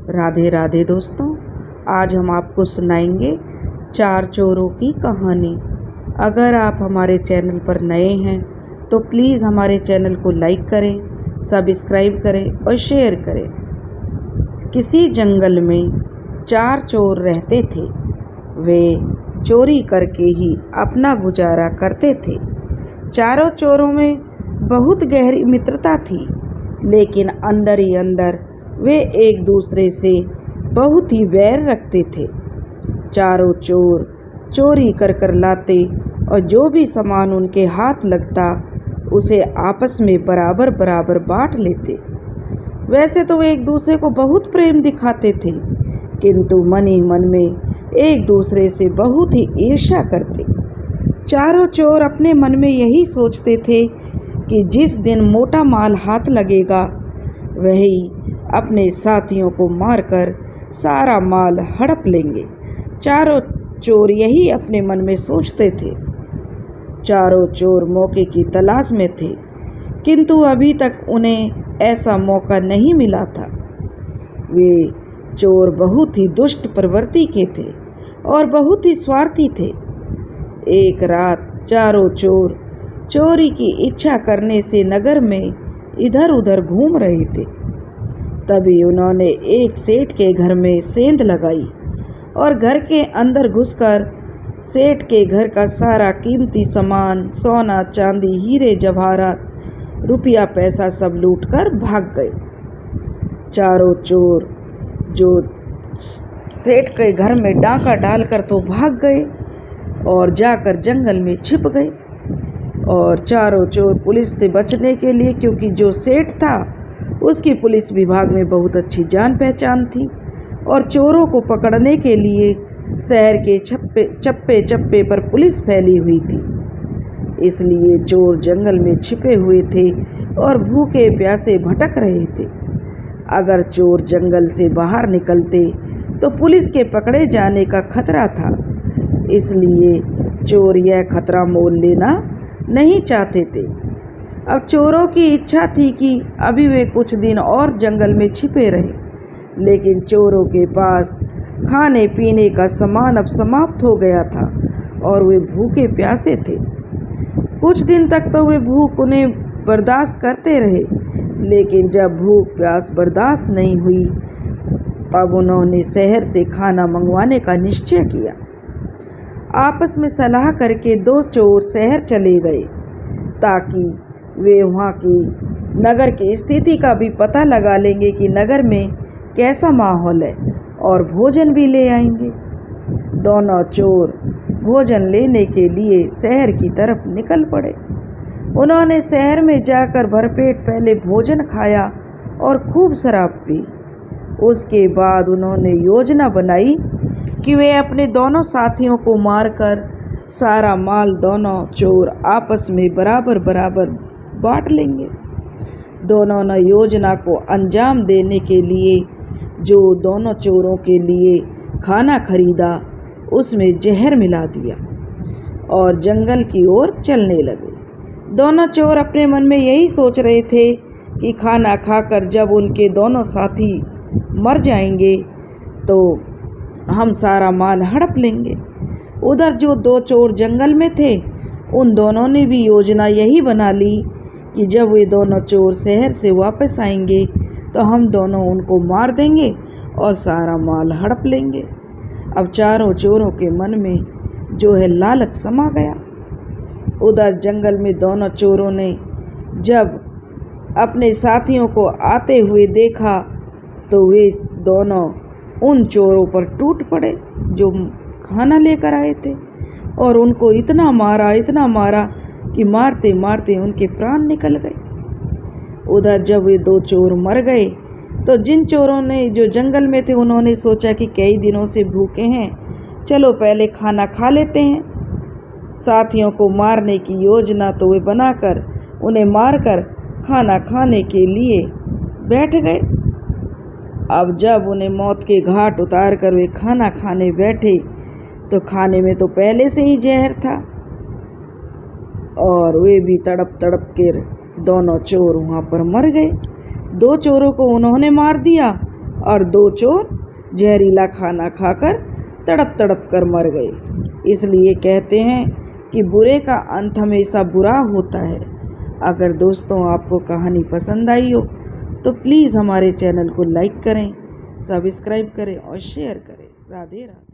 राधे राधे दोस्तों, आज हम आपको सुनाएंगे 4 चोरों की कहानी। अगर आप हमारे चैनल पर नए हैं तो प्लीज़ हमारे चैनल को लाइक करें, सब्सक्राइब करें और शेयर करें। किसी जंगल में 4 चोर रहते थे। वे चोरी करके ही अपना गुजारा करते थे। चारों चोरों में बहुत गहरी मित्रता थी, लेकिन अंदर ही अंदर वे एक दूसरे से बहुत ही वैर रखते थे। चारों चोर चोरी कर कर लाते और जो भी सामान उनके हाथ लगता उसे आपस में बराबर बराबर बांट लेते। वैसे तो वे एक दूसरे को बहुत प्रेम दिखाते थे, किंतु मन ही मन में एक दूसरे से बहुत ही ईर्ष्या करते। चारों चोर अपने मन में यही सोचते थे कि जिस दिन मोटा माल हाथ लगेगा वही अपने साथियों को मारकर सारा माल हड़प लेंगे। चारों चोर यही अपने मन में सोचते थे। चारों चोर मौके की तलाश में थे, किंतु अभी तक उन्हें ऐसा मौका नहीं मिला था। वे चोर बहुत ही दुष्ट प्रवृत्ति के थे और बहुत ही स्वार्थी थे। एक रात चारों चोर चोरी की इच्छा करने से नगर में इधर उधर घूम रहे थे। तभी उन्होंने एक सेठ के घर में सेंध लगाई और घर के अंदर घुसकर सेठ के घर का सारा कीमती सामान, सोना चांदी, हीरे जवाहरात, रुपया पैसा सब लूटकर भाग गए। चारों चोर जो सेठ के घर में डाका डालकर तो भाग गए और जाकर जंगल में छिप गए। और चारों चोर पुलिस से बचने के लिए, क्योंकि जो सेठ था उसकी पुलिस विभाग में बहुत अच्छी जान पहचान थी और चोरों को पकड़ने के लिए शहर के चप्पे चप्पे पर पुलिस फैली हुई थी। इसलिए चोर जंगल में छिपे हुए थे और भूखे प्यासे भटक रहे थे। अगर चोर जंगल से बाहर निकलते तो पुलिस के पकड़े जाने का खतरा था। इसलिए चोर यह खतरा मोल लेना नहीं चाहते थे। अब चोरों की इच्छा थी कि अभी वे कुछ दिन और जंगल में छिपे रहे, लेकिन चोरों के पास खाने पीने का सामान अब समाप्त हो गया था और वे भूखे प्यासे थे। कुछ दिन तक तो वे भूख उन्हें बर्दाश्त करते रहे, लेकिन जब भूख प्यास बर्दाश्त नहीं हुई तब उन्होंने शहर से खाना मंगवाने का निश्चय किया। आपस में सलाह करके 2 चोर शहर चले गए ताकि वे वहाँ की नगर की स्थिति का भी पता लगा लेंगे कि नगर में कैसा माहौल है और भोजन भी ले आएंगे। दोनों चोर भोजन लेने के लिए शहर की तरफ निकल पड़े। उन्होंने शहर में जाकर भरपेट पहले भोजन खाया और खूब शराब पी। उसके बाद उन्होंने योजना बनाई कि वे अपने दोनों साथियों को मारकर सारा माल दोनों चोर आपस में बराबर बराबर बांट लेंगे। दोनों ने योजना को अंजाम देने के लिए जो दोनों चोरों के लिए खाना खरीदा उसमें जहर मिला दिया और जंगल की ओर चलने लगे। दोनों चोर अपने मन में यही सोच रहे थे कि खाना खाकर जब उनके दोनों साथी मर जाएंगे तो हम सारा माल हड़प लेंगे। उधर जो 2 चोर जंगल में थे उन दोनों ने भी योजना यही बना ली कि जब वे दोनों चोर शहर से वापस आएंगे तो हम दोनों उनको मार देंगे और सारा माल हड़प लेंगे। अब चारों चोरों के मन में जो है लालच समा गया। उधर जंगल में दोनों चोरों ने जब अपने साथियों को आते हुए देखा तो वे दोनों उन चोरों पर टूट पड़े जो खाना लेकर आए थे और उनको इतना मारा कि मारते मारते उनके प्राण निकल गए। उधर जब वे 2 चोर मर गए तो जिन चोरों ने जो जंगल में थे उन्होंने सोचा कि कई दिनों से भूखे हैं, चलो पहले खाना खा लेते हैं। साथियों को मारने की योजना तो वे बनाकर उन्हें मारकर खाना खाने के लिए बैठ गए। अब जब उन्हें मौत के घाट उतार कर वे खाना खाने बैठे तो खाने में तो पहले से ही जहर था और वे भी तड़प तड़प कर दोनों चोर वहाँ पर मर गए। 2 चोरों को उन्होंने मार दिया और 2 चोर जहरीला खाना खाकर तड़प तड़प कर मर गए। इसलिए कहते हैं कि बुरे का अंत हमेशा बुरा होता है। अगर दोस्तों आपको कहानी पसंद आई हो तो प्लीज़ हमारे चैनल को लाइक करें, सब्सक्राइब करें और शेयर करें। राधे राधे।